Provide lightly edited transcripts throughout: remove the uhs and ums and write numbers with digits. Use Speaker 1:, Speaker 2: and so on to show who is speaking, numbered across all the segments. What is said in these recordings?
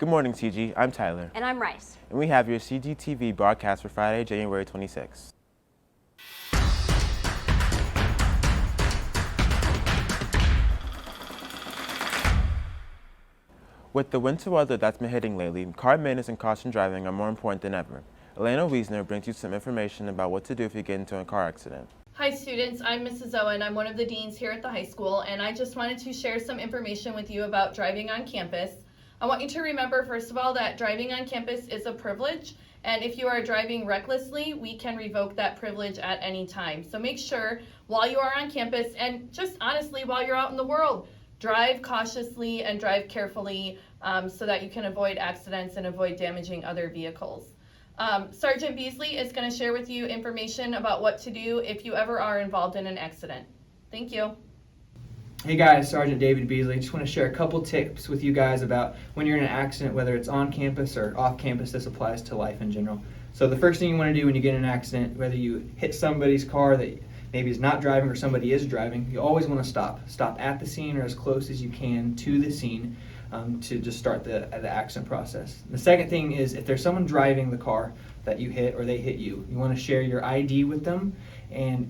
Speaker 1: Good morning, CG. I'm Tyler.
Speaker 2: And I'm Rice.
Speaker 1: And we have your CGTV broadcast for Friday, January 26th. With the winter weather that's been hitting lately, car maintenance and caution driving are more important than ever. Elena Wiesner brings you some information about what to do if you get into a car accident.
Speaker 3: Hi students, I'm Mrs. Owen. I'm one of the deans here at the high school, and I just wanted to share some information with you about driving on campus. I want you to remember, first of all, that driving on campus is a privilege, and if you are driving recklessly, we can revoke that privilege at any time. So make sure while you are on campus, and just honestly while you're out in the world, drive cautiously and drive carefully so that you can avoid accidents and avoid damaging other vehicles. Sergeant Beasley is going to share with you information about what to do if you ever are involved in an accident. Thank you.
Speaker 4: Hey guys, Sergeant David Beasley. Just want to share a couple tips with you guys about when you're in an accident, whether it's on campus or off campus. This applies to life in general. So the first thing you want to do when you get in an accident, whether you hit somebody's car that maybe is not driving or somebody is driving, you always want to stop. Stop at the scene or as close as you can to the scene to just start the accident process. The second thing is if there's someone driving the car that you hit or they hit you, you want to share your ID with them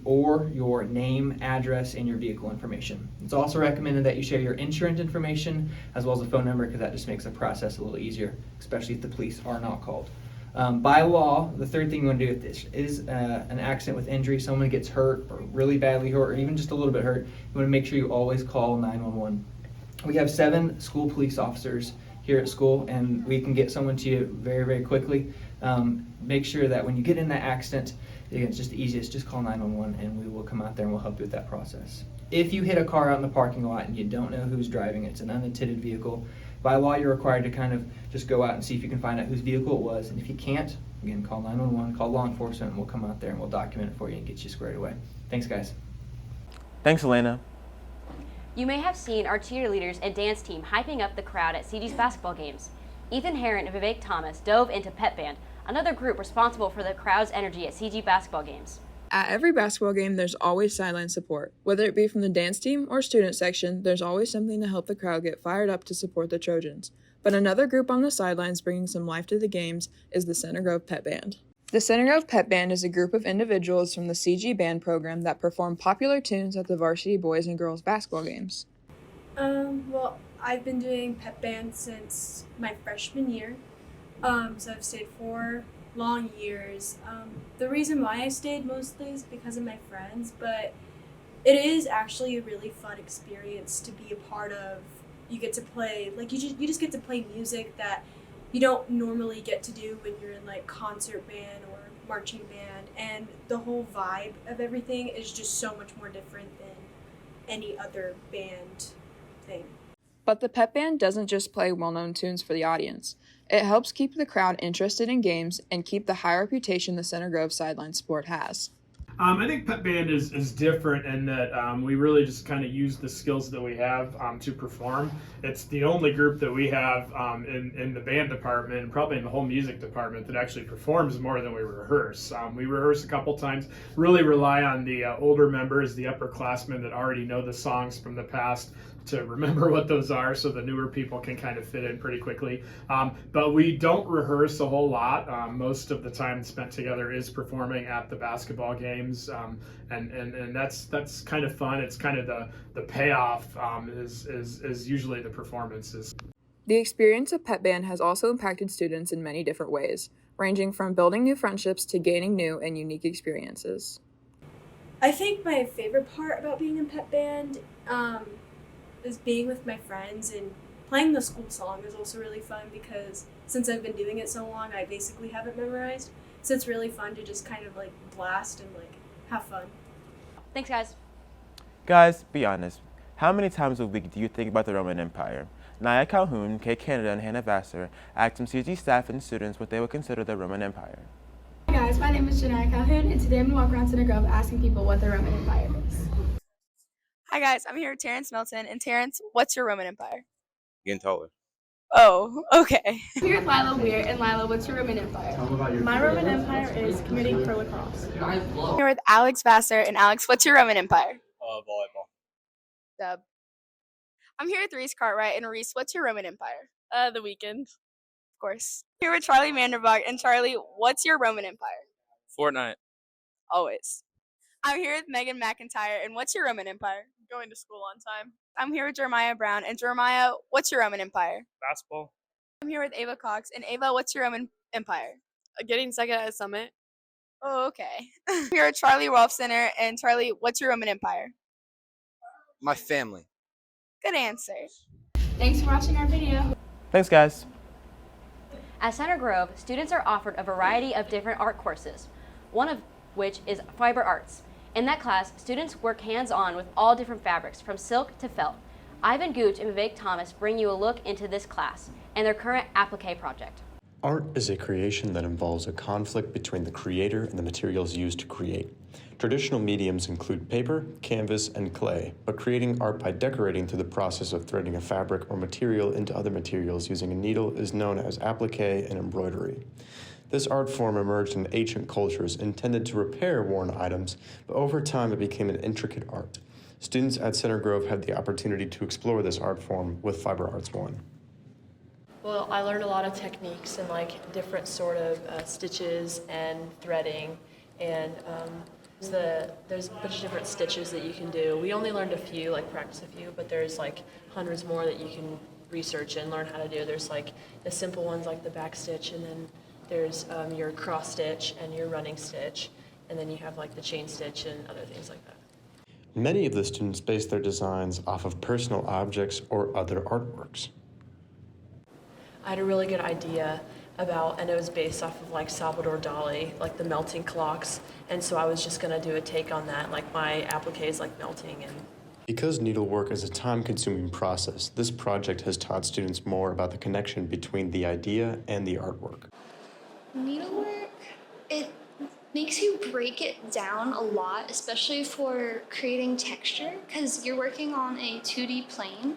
Speaker 4: or your name, address, and your vehicle information. It's also recommended that you share your insurance information as well as a phone number because that just makes the process a little easier, especially if the police are not called. By law, the third thing you want to do if this is an accident with injury, someone gets hurt or really badly hurt or even just a little bit hurt, you want to make sure you always call 911. We have 7 school police officers here at school, and we can get someone to you very, very quickly. Make sure that when you get in that accident, it's just the easiest, just call 911 and we will come out there and we'll help you with that process. If you hit a car out in the parking lot and you don't know who's driving, it's an unattended vehicle, by law you're required to kind of just go out and see if you can find out whose vehicle it was, and if you can't, again, call 911, call law enforcement, and we'll come out there and we'll document it for you and get you squared away. Thanks, guys.
Speaker 1: Thanks, Elena.
Speaker 2: You may have seen our cheerleaders and dance team hyping up the crowd at CG's basketball games. Ethan Herron and Vivek Thomas dove into Pep Band, another group responsible for the crowd's energy at CG basketball games.
Speaker 5: At every basketball game, there's always sideline support. Whether it be from the dance team or student section, there's always something to help the crowd get fired up to support the Trojans. But another group on the sidelines bringing some life to the games is the Center Grove Pep Band. The Center Grove Pep Band is a group of individuals from the CG Band program that perform popular tunes at the varsity boys and girls basketball games.
Speaker 6: Well, I've been doing Pep Band since my freshman year, so I've stayed 4 long years. The reason why I stayed mostly is because of my friends, but it is actually a really fun experience to be a part of. You get to play, like you just get to play music that you don't normally get to do when you're in like concert band or marching band, and the whole vibe of everything is just so much more different than any other band thing.
Speaker 5: But the Pep Band doesn't just play well-known tunes for the audience. It helps keep the crowd interested in games and keep the high reputation the Center Grove sideline sport has.
Speaker 7: I think Pep Band is different in that we really just kind of use the skills that we have to perform. It's the only group that we have in the band department, and probably in the whole music department, that actually performs more than we rehearse. We rehearse a couple times, really rely on the older members, the upperclassmen that already know the songs from the past, to remember what those are so the newer people can kind of fit in pretty quickly. But we don't rehearse a whole lot. Most of the time spent together is performing at the basketball games, and that's kind of fun. It's kind of the payoff is usually the performances.
Speaker 5: The experience of Pep Band has also impacted students in many different ways, ranging from building new friendships to gaining new and unique experiences.
Speaker 6: I think my favorite part about being in Pep Band is being with my friends, and playing the school song is also really fun because since I've been doing it so long, I basically have it memorized. So it's really fun to just kind of like blast and like have fun.
Speaker 2: Thanks, guys.
Speaker 1: Guys, be honest. How many times a week do you think about the Roman Empire? Naya Calhoun, Kay Canada, and Hannah Vassar asked some CG staff and students what they would consider the Roman Empire.
Speaker 8: Hi guys, my name is Janaya Calhoun, and today I'm going to walk around Center Grove asking people what the Roman Empire is.
Speaker 9: Hi guys, I'm here with Terrence Milton, and Terrence, what's your Roman Empire?
Speaker 10: Getting taller.
Speaker 9: Oh, okay.
Speaker 8: I'm here with Lila Weir, and Lila, what's your Roman Empire?
Speaker 6: My Roman Empire is committing pro lacrosse.
Speaker 9: I'm here with Alex Vassar, and Alex, what's your Roman Empire?
Speaker 10: Volleyball.
Speaker 9: Dub. I'm here with Reese Cartwright, and Reese, what's your Roman Empire?
Speaker 11: The weekend.
Speaker 9: course. Here with Charlie Manderbach, and Charlie, what's your Roman Empire?
Speaker 10: Fortnite.
Speaker 9: Always. I'm here with Megan McIntyre, and what's your Roman Empire?
Speaker 11: Going to school on time.
Speaker 9: I'm here with Jeremiah Brown, and Jeremiah, what's your Roman Empire?
Speaker 10: Basketball.
Speaker 9: I'm here with Ava Cox, and Ava, what's your Roman Empire?
Speaker 11: Getting second at a summit.
Speaker 9: Oh, okay. I'm here with Charlie Rolfsener, and Charlie, what's your Roman Empire?
Speaker 10: My family.
Speaker 9: Good answer.
Speaker 8: Thanks for watching our video.
Speaker 1: Thanks, guys.
Speaker 2: At Center Grove, students are offered a variety of different art courses, one of which is fiber arts. In that class, students work hands-on with all different fabrics, from silk to felt. Ivan Gooch and Vivek Thomas bring you a look into this class and their current applique project.
Speaker 12: Art is a creation that involves a conflict between the creator and the materials used to create. Traditional mediums include paper, canvas, and clay, but creating art by decorating through the process of threading a fabric or material into other materials using a needle is known as applique and embroidery. This art form emerged in ancient cultures intended to repair worn items, but over time it became an intricate art. Students at Center Grove had the opportunity to explore this art form with Fiber Arts 1.
Speaker 11: Well, I learned a lot of techniques and different sort of stitches and threading, and there's a bunch of different stitches that you can do. We only learned a few, practice a few, but there's hundreds more that you can research and learn how to do. There's the simple ones like the back stitch, and then there's your cross stitch and your running stitch, and then you have the chain stitch and other things like that.
Speaker 12: Many of the students base their designs off of personal objects or other artworks.
Speaker 11: I had a really good idea about, and it was based off of Salvador Dali, the melting clocks, and so I was just gonna do a take on that, my applique is melting. And
Speaker 12: Because needlework is a time-consuming process, this project has taught students more about the connection between the idea and the artwork.
Speaker 13: Needlework, it makes you break it down a lot, especially for creating texture, because you're working on a 2D plane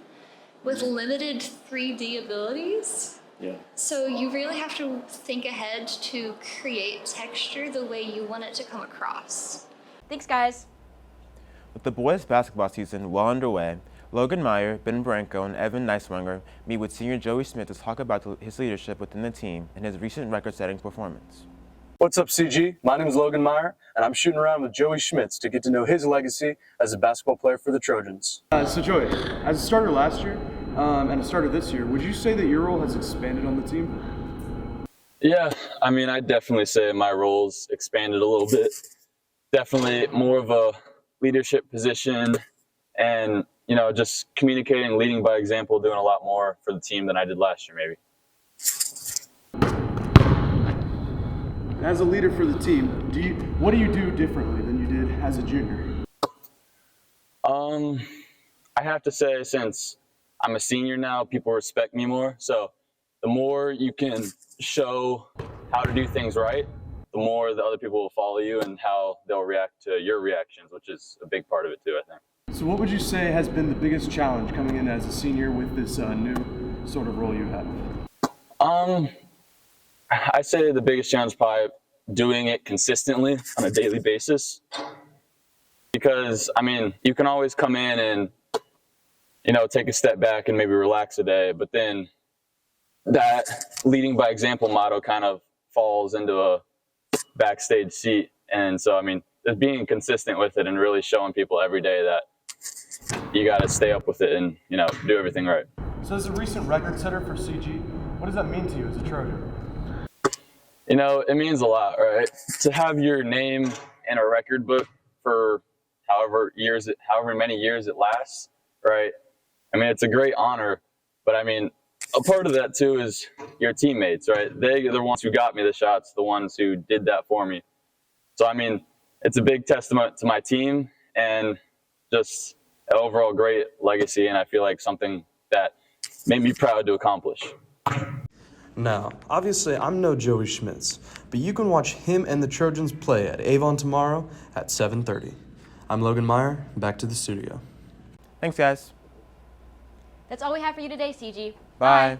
Speaker 13: with limited 3D abilities.
Speaker 12: Yeah.
Speaker 13: So you really have to think ahead to create texture the way you want it to come across.
Speaker 2: Thanks, guys.
Speaker 1: With the boys' basketball season well underway, Logan Meyer, Ben Branco, and Evan Neiswanger meet with senior Joey Smith to talk about his leadership within the team and his recent record-setting performance.
Speaker 14: What's up, CG? My name is Logan Meyer, and I'm shooting around with Joey Schmitz to get to know his legacy as a basketball player for the Trojans.
Speaker 15: So Joey, as a starter last year and a starter this year, would you say that your role has expanded on the team?
Speaker 16: Yeah, I'd definitely say my role's expanded a little bit. Definitely more of a leadership position and, just communicating, leading by example, doing a lot more for the team than I did last year, maybe.
Speaker 15: As a leader for the team, what do you do differently than you did as a junior?
Speaker 16: I have to say, since I'm a senior now, people respect me more. So the more you can show how to do things right, the more the other people will follow you and how they'll react to your reactions, which is a big part of it too, I think.
Speaker 15: So what would you say has been the biggest challenge coming in as a senior with this new sort of role you have?
Speaker 16: I say the biggest challenge is probably doing it consistently on a daily basis. Because, you can always come in and, take a step back and maybe relax a day, but then that leading by example motto kind of falls into a backstage seat. And so, just being consistent with it and really showing people every day that you got to stay up with it and, do everything right.
Speaker 15: So as a recent record setter for CG, what does that mean to you as a Trojan?
Speaker 16: It means a lot, right? To have your name in a record book for however many years it lasts, right? It's a great honor, but a part of that too is your teammates, right? They're the ones who got me the shots, the ones who did that for me. So, it's a big testament to my team and just an overall great legacy, and I feel like something that made me proud to accomplish.
Speaker 17: Now, obviously, I'm no Joey Schmitz, but you can watch him and the Trojans play at Avon tomorrow at 7:30. I'm Logan Meyer, back to the studio.
Speaker 1: Thanks, guys.
Speaker 2: That's all we have for you today, CG.
Speaker 1: Bye.